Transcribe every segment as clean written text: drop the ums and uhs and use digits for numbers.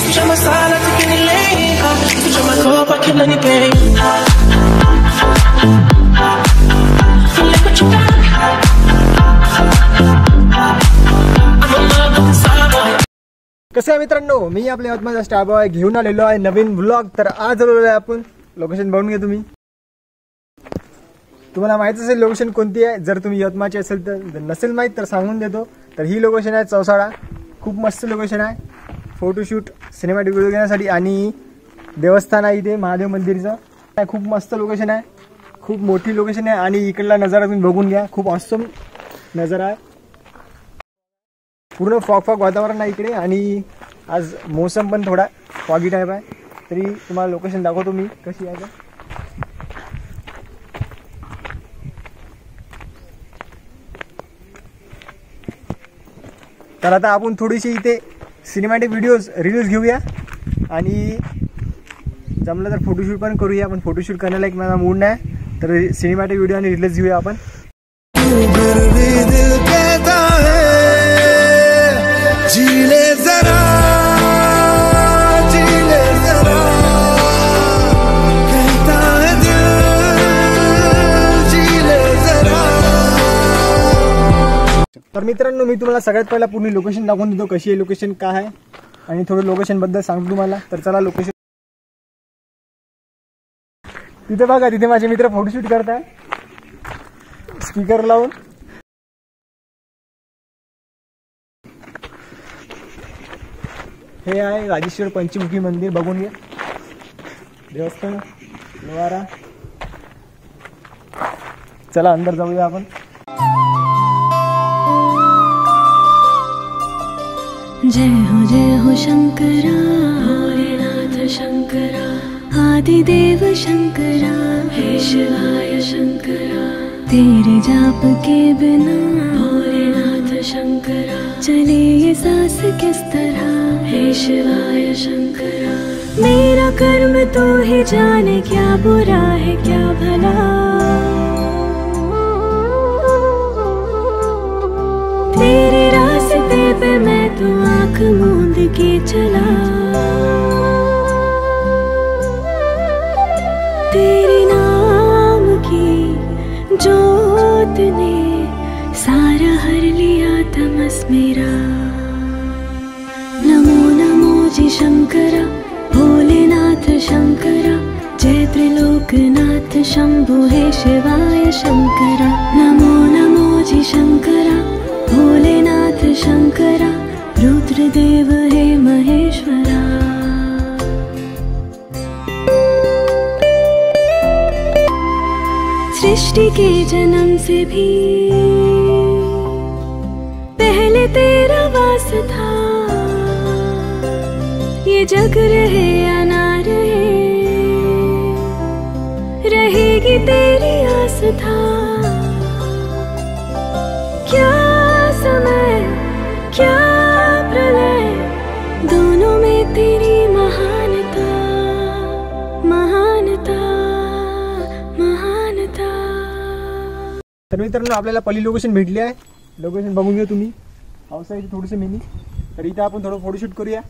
Puxa uma sala, tu que me lembra. Puxa uma roupa que não me tem. Falei com te कसे आहे मित्रांनो, मी आपल्या यवतमाळचा star boy घेऊन आलेलो आहे नवीन व्लॉग। तर आज आलेलो आहे आपण लोकेशन बघून घ्या तुम्ही। तुम्हाला माहिती असेल लोकेशन कोणती आहे, जर तुम्ही यवतमाळचे असेल तर, नसेल माहित तर सांगून देतो। तर ही लोकेशन आहे चौसाळा। खूप मस्त लोकेशन आहे, फोटोशूट सिनेमॅटिक व्हिडिओ घेण्यासाठी आणि देवस्थान आहे इथे महादेव मंदिरचं। खूप मस्त लोकेशन आहे, खूप मोठी लोकेशन आहे आणि इकडला नजारा तुम्ही बघून घ्या, खूप ऑसम नजारा आहे। पूर्ण फॉग वातावरण आहे इकडे आणि आज मौसम पण थोडा फॉगी टाईप आहे। तरी तुम्हाला लोकेशन दाखवतो मी कशी आहे। तर आता आपण थोडीशी इथे सिनेमॅटिक रील्स घेऊया आणि जमलं तर फोटोशूट पण करूया। पण फोटोशूट करण्याला एक माझा मूड नाही, तर सिनेमॅटिक व्हिडिओ आणि रील्स घेऊया आपण। जीले जरा कहता है दिल जीले जरा। तर मित्रांनो, मी तुम्हाला सगळ्यात पहिला पूर्ण लोकेशन दाखवून देतो, कशी आहे लोकेशन, काय आहे आणि थोडं लोकेशन बद्दल सांगतो तुम्हाला। तर चला लोकेशन। तिथे बघा, तिथे माझे मित्र फोटोशूट करताय स्पीकर लावून। हे आहे राजेश्वर पंचमुखी मंदिर, बघून घ्या। देवस्थान लोहारा। चला अंदर जाऊया आपण। जय हो शंकरा भोलेनाथ शंकरा आदिदेव शंकरा हे शिवाय शंकरा। तेरे जाप के बिना भोलेनाथ शंकरा चले ये सांस किस तरह हे शिवाय शंकरा। मेरा कर्म तो ही जाने, क्या बुरा है क्या भला। तेरे रास्ते पे मैं तो आँख मूंद के चला। तेरे नाम की जोत ने सारा हर लिया तमस मेरा। नमो नमो जी शंकरा भोलेनाथ शंकरा। जय त्रिलोकनाथ शंभु हे शिवाय शंकरा। नमो नमो जी शंकरा भोलेनाथ शंकरा। रुद्रदेव हे महेश्वरा। सृष्टि के जन्म से भी पहले तेरा वास था। ये जग रहे या ना रहे, रहेगी तेरी आस था। क्या समय क्या प्रलय, दोनों में तेरी महानता महानता महानता। तर मित्रांनो, आपल्याला पहिली लोकेशन भेटली आहे। लोकेशन बघून घ्या तुम्ही। हाऊस आहे थोडंसं मिनी। तर इथे आपण थोडं फोटोशूट करूया।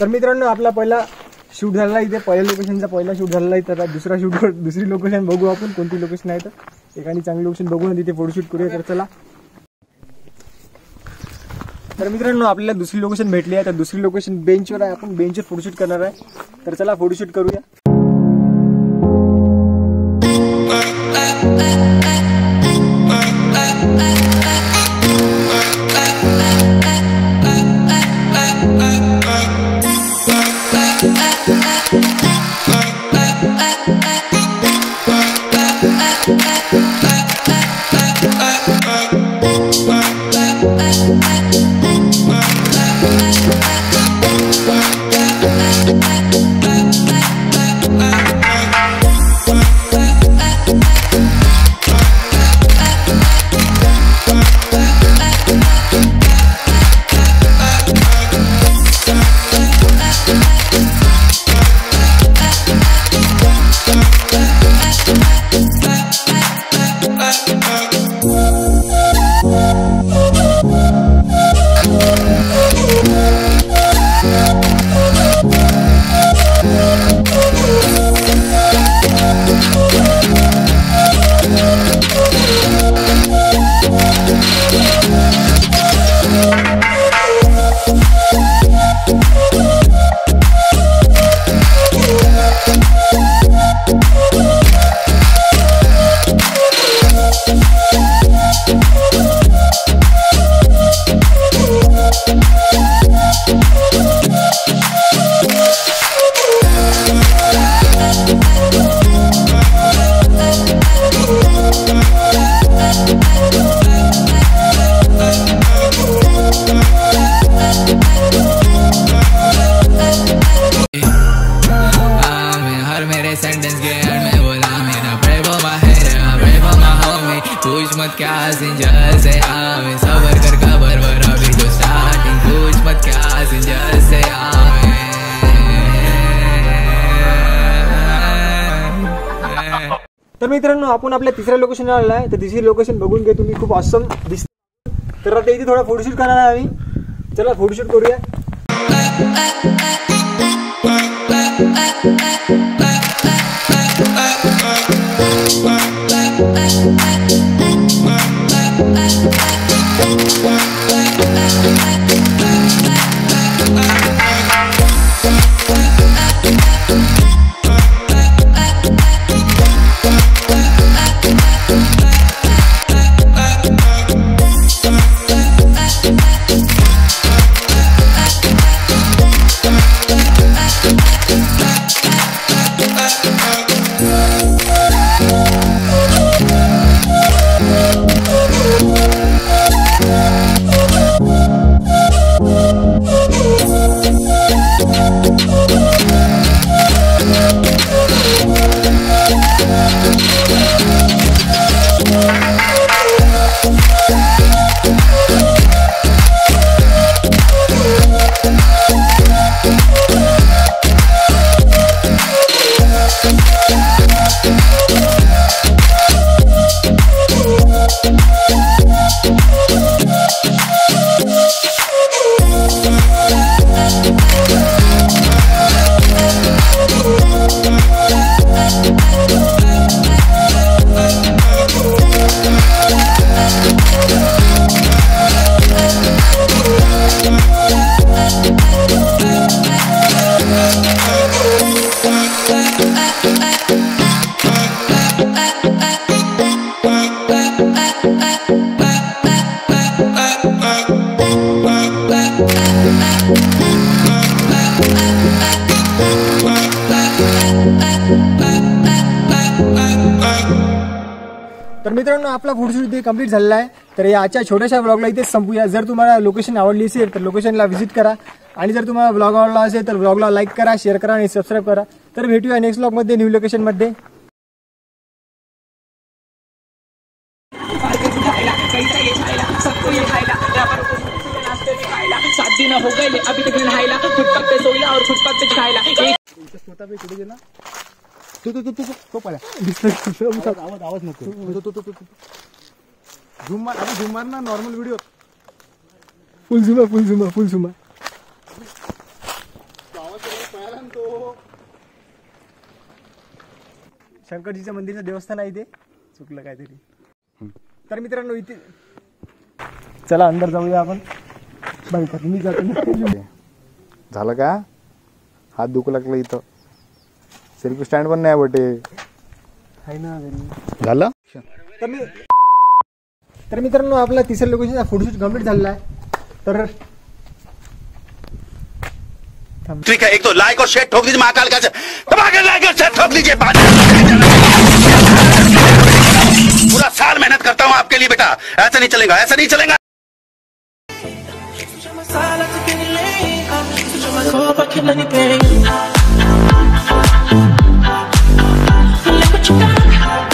तर मित्रांनो आपला पहिला शूट झालेला आहे इथे, पहिल्या लोकेशनचा पहिला शूट झालेला आहे. तर दुसरा शूटवर दुसरी लोकेशन बघू आपण कोणती लोकेशन आहे. तर एखादी चांगली लोकेशन बघून तिथे फोटोशूट करूया. तर चला. तर मित्रांनो आपल्याला दुसरी लोकेशन भेटली आहे. तर दुसरी लोकेशन बेंचवर आहे, आपण बेंचवर फोटोशूट करणार आहे. तर चला फोटोशूट करूया. पूछ मत क्या सिंजर से आवे सबर कर कबर वर अभी जो स्टार्टिंग पूछ मत क्या सिंजर से आवे. तर मित्रांनो आपण आपल्या तिसऱ्या लोकेशनला आलेला आहे. तर तिसरी लोकेशन बघून घे तुम्ही, खूप ऑसम दिसते. तर आता इथे थोडा फोटोशूट करणार आहे आम्ही. चला फोटोशूट करूया. तर मित्रांनो आपला फोटोशूट इथे कंप्लीट झालेला आहे. तर या आजच्या छोट्याशा ब्लॉगला इथेच संपूया. जर तुम्हाला लोकेशन आवडली असेल तर लोकेशनला व्हिजिट करा. आणि जर तुम्हाला ब्लॉग आवडला असेल तर ब्लॉगला लाईक करा, शेअर करा आणि सबस्क्राईब करा. तर भेटूया नेक्स्ट ब्लॉगमध्ये न्यू लोकेशनमध्ये. हो गए अभी तक नहाइला फुटपाथ पे सोइला और फुटपाथ पे खाइला स्वतः पे कुठे गेला तो पहिला आवाज नको झूम मार अभी झूम मार ना नॉर्मल व्हिडिओ फुल झूमा शंकरजीचं मंदिरचं देवस्थान आहे इथे, चुकलं काहीतरी. तर मित्रांनो इथे चला अंदर जाऊया आपण. बघ मी जातो. झालं का? हात दुखू लागलं इथं. सेल्फी स्टँड पण नाही बटे आहे ना झालं. तर मित्रांनो आपला तिसऱ्या लोकेशनचा फोटोशूट कंप्लीट झालेला आहे. तर ठीक है, एक तो लाइक और शेयर ठोक दीजिए महाकाल का लाइक और शेयर ठोक दीजिए. पूरा साल मेहनत करता हूँ आपके लिए बेटा, ऐसा नहीं चलेगा, ऐसा नहीं चलेगा. Sala to get it laid. Switch on my core, I can't anything. Look what you got.